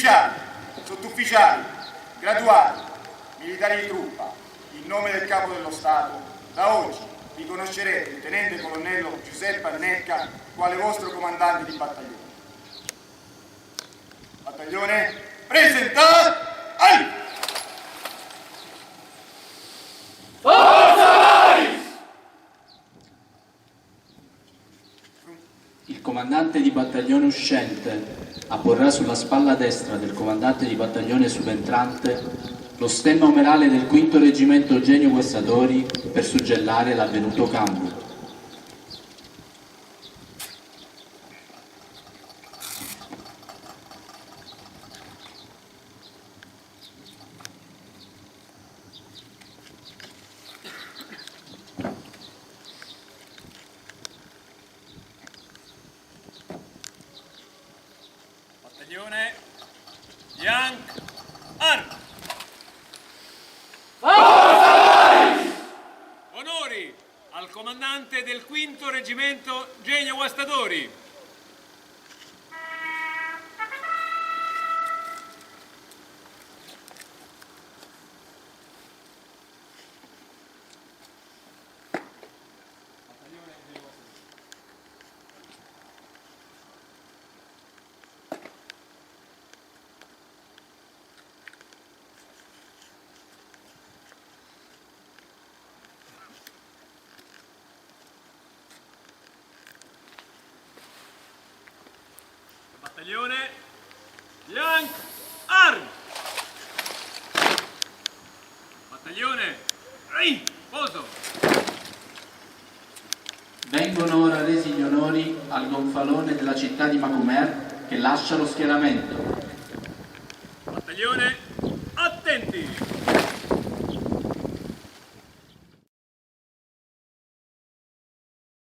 ufficiali, sottufficiali, graduati, militari di truppa, in nome del Capo dello Stato, da oggi riconoscerete il tenente colonnello Giuseppe Annecca quale vostro comandante di battaglione. Battaglione, presentate! Il comandante di battaglione uscente apporrà sulla spalla destra del comandante di battaglione subentrante lo stemma omerale del 5° reggimento Eugenio Guastadori per suggellare l'avvenuto cambio. Battaglione Young Arm. Onori al comandante del 5° reggimento Eugenio Guastadori. Battaglione Young Arm. Battaglione Riposo. Vengono ora resi gli onori al gonfalone della città di Macomer che lascia lo schieramento. Battaglione attenti.